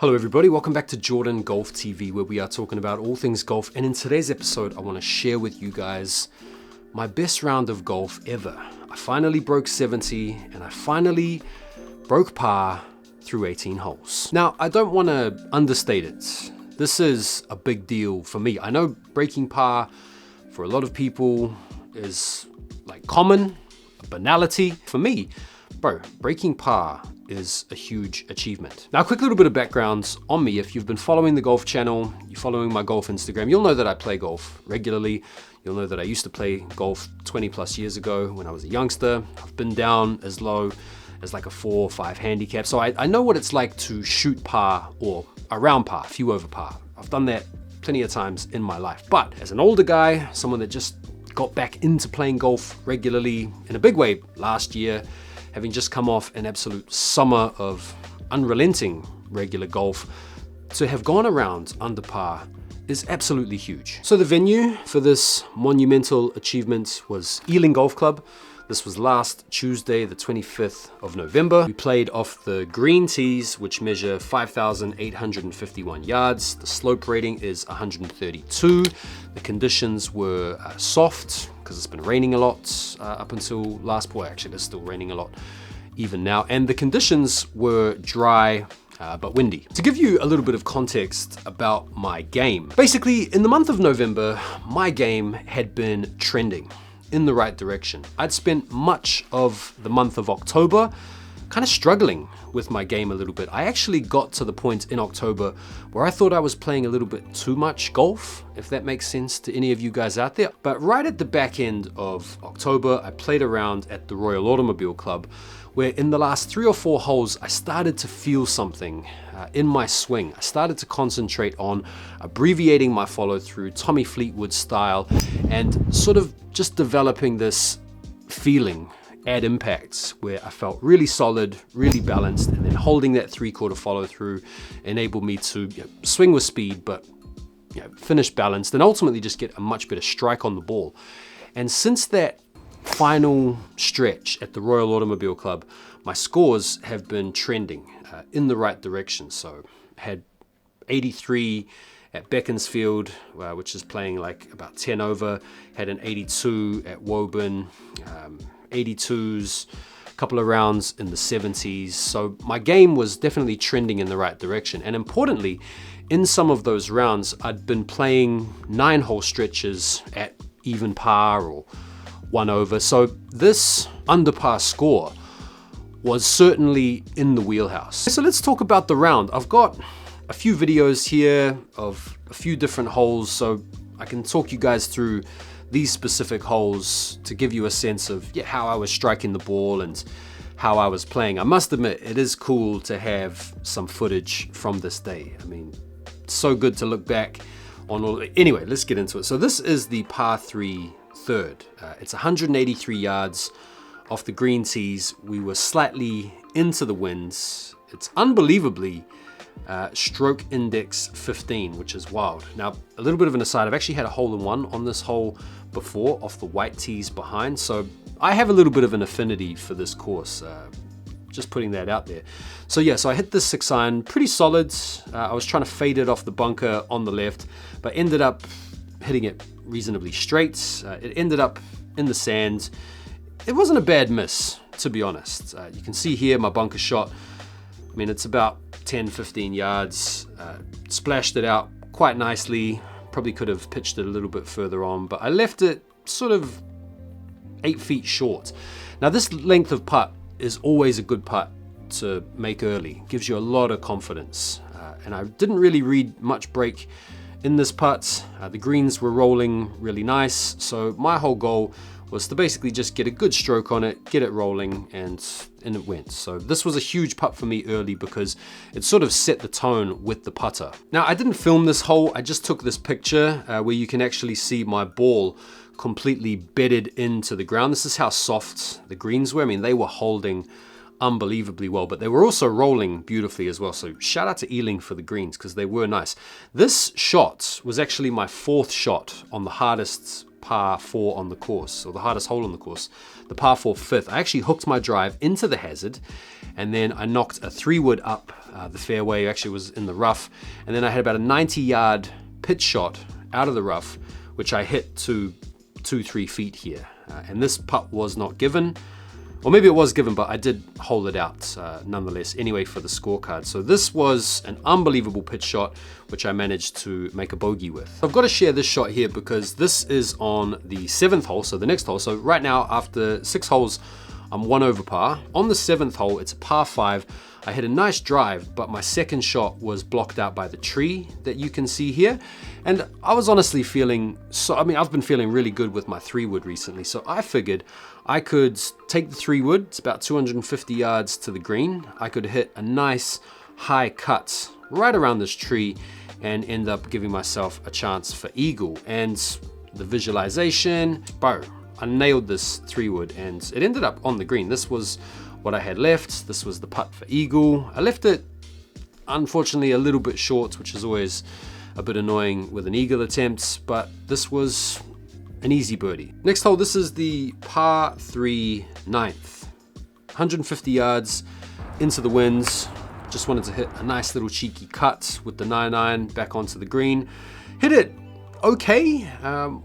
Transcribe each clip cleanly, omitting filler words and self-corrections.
Hello everybody, welcome back to Jordan Golf TV, where we are talking about all things golf. And in today's episode, I want to share with you guys my best round of golf ever. I finally broke 70 and I finally broke par through 18 holes. Now, I don't want to understate it. This is a big deal for me. I know breaking par for a lot of people is like common, a banality. For me, breaking par is a huge achievement. Now, a quick little bit of background on me. If you've been following the golf channel, you're following my golf Instagram, you'll know that I play golf regularly. You'll know that I used to play golf 20 plus years ago when I was a youngster. I've been down as low as like a 4 or 5 handicap. So I know what it's like to shoot par or around par, few over par. I've done that plenty of times in my life. But as an older guy, someone that just got back into playing golf regularly in a big way last year, having just come off an absolute summer of unrelenting regular golf, to have gone around under par is absolutely huge. So the venue for this monumental achievement was Ealing Golf Club. This was last Tuesday, the 25th of November. We played off the green tees, which measure 5,851 yards. The slope rating is 132. The conditions were soft, because it's been raining a lot up until last point. Actually, it's still raining a lot even now. And the conditions were dry, but windy. To give you a little bit of context about my game, basically in the month of November, my game had been trending in the right direction. I'd spent much of the month of October kind of struggling with my game a little bit. I actually got to the point in October where I thought I was playing a little bit too much golf, if that makes sense to any of you guys out there. But right at the back end of October, I played around at the Royal Automobile Club, where in the last 3 or 4 holes, I started to feel something in my swing. I started to concentrate on abbreviating my follow through, Tommy Fleetwood style, and sort of just developing this feeling at impact where I felt really solid, really balanced, and then holding that 3/4 follow through enabled me to swing with speed, but finish balanced, and ultimately just get a much better strike on the ball. And since that final stretch at the Royal Automobile Club, my scores have been trending in the right direction. So had 83 at Beaconsfield, which is playing like about 10 over, had an 82 at Woburn, 82s, a couple of rounds in the 70s. So my game was definitely trending in the right direction. And importantly, in some of those rounds, I'd been playing 9-hole stretches at even par or 1 over. So this under par score was certainly in the wheelhouse. So let's talk about the round. I've got a few videos here of a few different holes, so I can talk you guys through these specific holes to give you a sense of how I was striking the ball and how I was playing. I must admit, it is cool to have some footage from this day. I mean, it's so good to look back on all. Anyway, let's get into it. So this is the par 3 third. It's 183 yards off the green tees. We were slightly into the winds. It's unbelievably stroke index 15, which is wild. Now, a little bit of an aside, I've actually had a hole-in-one on this hole before off the white tees behind, so I have a little bit of an affinity for this course, just putting that out there. So I hit this 6-iron, pretty solid. I was trying to fade it off the bunker on the left, but ended up hitting it reasonably straight. It ended up in the sand. It wasn't a bad miss, to be honest. You can see here my bunker shot. I mean, it's about 10-15 yards. Splashed it out quite nicely. Probably could have pitched it a little bit further on, but I left it sort of 8 feet short. Now, this length of putt is always a good putt to make early. Gives you a lot of confidence. And I didn't really read much break in this putt. The greens were rolling really nice, so my whole goal was to basically just get a good stroke on it, get it rolling, and it went. So this was a huge putt for me early because it sort of set the tone with the putter. Now, I didn't film this hole, I just took this picture where you can actually see my ball completely bedded into the ground. This is how soft the greens were. I mean, they were holding unbelievably well, but they were also rolling beautifully as well. So shout out to Ealing for the greens because they were nice. This shot was actually my 4th shot on the hardest par 4 on the course, or the hardest hole on the course, the par 4 5th. I actually hooked my drive into the hazard, and then I knocked a 3-wood up the fairway actually was in the rough. And then I had about a 90-yard pitch shot out of the rough, which I hit to 2-3 feet here. And this putt was not given. Or maybe it was given, but I did hold it out nonetheless anyway for the scorecard. So this was an unbelievable pitch shot, which I managed to make a bogey with. I've got to share this shot here because this is on the 7th hole, so the next hole. So right now, after 6 holes, I'm 1 over par. On the 7th hole, it's a par 5. I hit a nice drive, but my second shot was blocked out by the tree that you can see here. And I was honestly feeling, I've been feeling really good with my 3-wood recently. So I figured I could take the 3-wood, it's about 250 yards to the green. I could hit a nice high cut right around this tree and end up giving myself a chance for eagle. And the visualization, bro, I nailed this 3-wood and it ended up on the green. This was what I had left. This was the putt for eagle. I left it, unfortunately, a little bit short, which is always a bit annoying with an eagle attempt, but this was an easy birdie. Next hole, this is the par 3 9th. 150 yards into the winds. Just wanted to hit a nice little cheeky cut with the 9-iron back onto the green. Hit it okay.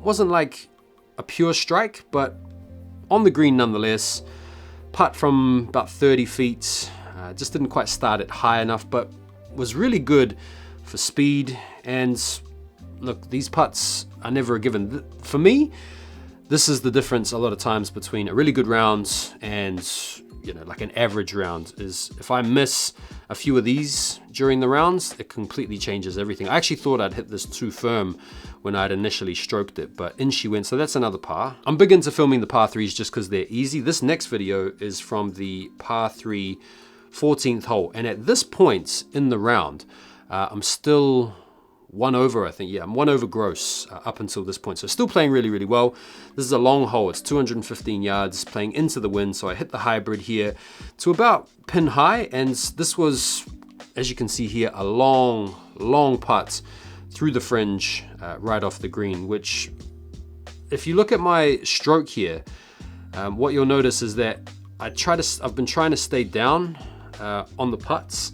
Wasn't like a pure strike, but on the green nonetheless. Putt from about 30 feet. Just didn't quite start it high enough, but was really good for speed. And look, these putts are never a given. For me, this is the difference a lot of times between a really good round and, you know, like an average round, is if I miss a few of these during the rounds, it completely changes everything. I actually thought I'd hit this too firm when I'd initially stroked it, but in she went, so that's another par. I'm big into filming the par 3s just because they're easy. This next video is from the par 3 14th hole, and at this point in the round, I'm still 1 over, I think. Yeah, I'm 1 over gross up until this point. So still playing really, really well. This is a long hole. It's 215 yards playing into the wind. So I hit the hybrid here to about pin high. And this was, as you can see here, a long, long putt through the fringe right off the green, which if you look at my stroke here, what you'll notice is that I've been trying to stay down on the putts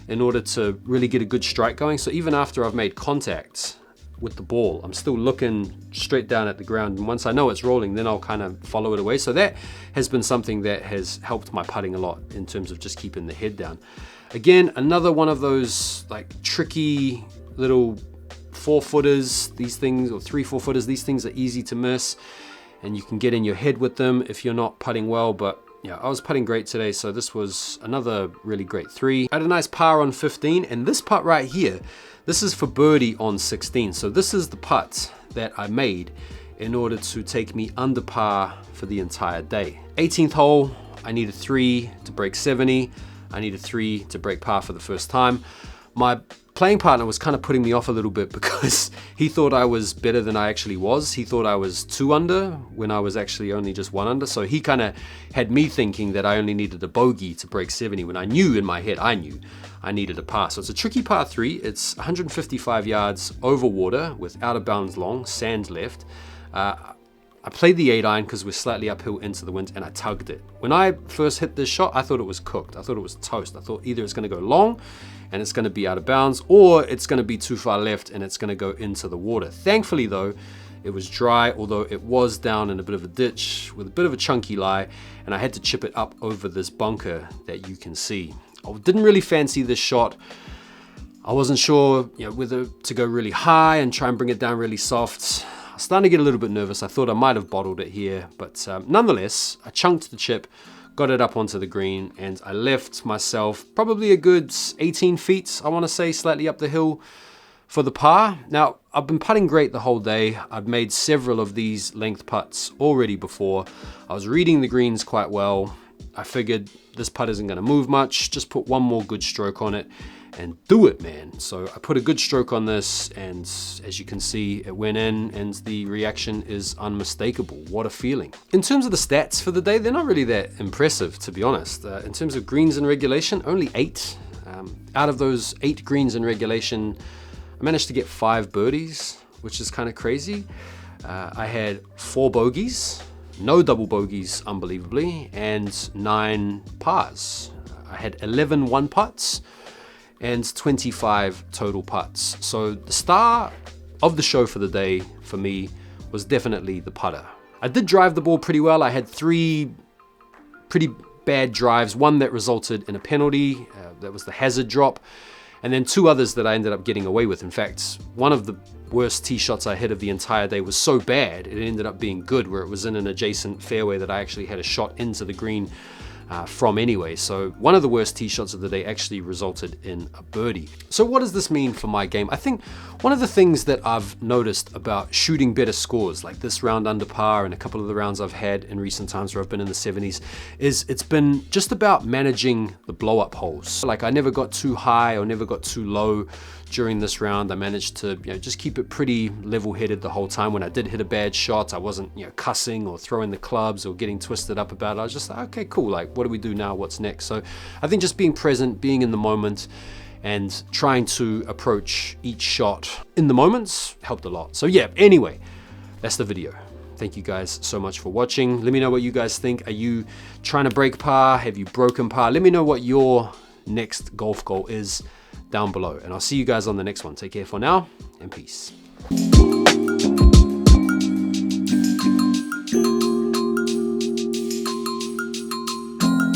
in order to really get a good strike going. So even after I've made contact with the ball, I'm still looking straight down at the ground. And once I know it's rolling, then I'll kind of follow it away. So that has been something that has helped my putting a lot in terms of just keeping the head down. Again, another one of those like tricky little 4-footers, these things, or 3-4-footers, these things are easy to miss and you can get in your head with them if you're not putting well. But yeah, I was putting great today, so this was another really great 3. I had a nice par on 15, and this putt right here, this is for birdie on 16. So this is the putt that I made in order to take me under par for the entire day. 18th hole, I needed 3 to break 70. I needed 3 to break par for the first time. My playing partner was kind of putting me off a little bit because he thought I was better than I actually was. He thought I was 2 under when I was actually only just 1 under. So he kind of had me thinking that I only needed a bogey to break 70 when I knew in my head, I knew I needed a par. So it's a tricky par 3. It's 155 yards over water with out of bounds long, sand left. I played the 8-iron because we're slightly uphill into the wind and I tugged it. When I first hit this shot, I thought it was cooked. I thought it was toast. I thought either it's going to go long and it's going to be out of bounds, or it's going to be too far left and it's going to go into the water. Thankfully though, it was dry, although it was down in a bit of a ditch with a bit of a chunky lie, and I had to chip it up over this bunker that you can see. I didn't really fancy this shot. I wasn't sure, whether to go really high and try and bring it down really soft. I was starting to get a little bit nervous. I thought I might have bottled it here, but nonetheless, I chunked the chip, got it up onto the green, and I left myself probably a good 18 feet, I want to say, slightly up the hill for the par. Now, I've been putting great the whole day. I've made several of these length putts already before. I was reading the greens quite well. I figured this putt isn't going to move much. Just put one more good stroke on it and do it, man. So I put a good stroke on this, and as you can see, it went in and the reaction is unmistakable. What a feeling. In terms of the stats for the day, they're not really that impressive, to be honest. In terms of greens in regulation, only 8. Out of those 8 greens in regulation, I managed to get 5 birdies, which is kind of crazy. I had 4 bogeys, no double bogeys, unbelievably, and 9 pars. I had 11 one putts, and 25 total putts. So the star of the show for the day for me was definitely the putter. I did drive the ball pretty well. I had 3 pretty bad drives, one that resulted in a penalty, that was the hazard drop, and then 2 others that I ended up getting away with. In fact, one of the worst tee shots I hit of the entire day was so bad it ended up being good, where it was in an adjacent fairway that I actually had a shot into the green from anyway. So one of the worst tee shots of the day actually resulted in a birdie. So what does this mean for my game? I think one of the things that I've noticed about shooting better scores, like this round under par and a couple of the rounds I've had in recent times where I've been in the 70s, is it's been just about managing the blow up holes. Like I never got too high or never got too low during this round. I managed to just keep it pretty level-headed the whole time. When I did hit a bad shot, I wasn't cussing or throwing the clubs or getting twisted up about it. I was just like, okay, cool, like what do we do now, what's next? So I think just being present, being in the moment, and trying to approach each shot in the moments helped a lot. So yeah, anyway, that's the video. Thank you guys so much for watching. Let me know what you guys think. Are you trying to break par? Have you broken par? Let me know what your next golf goal is down below, and I'll see you guys on the next one. Take care for now, and peace.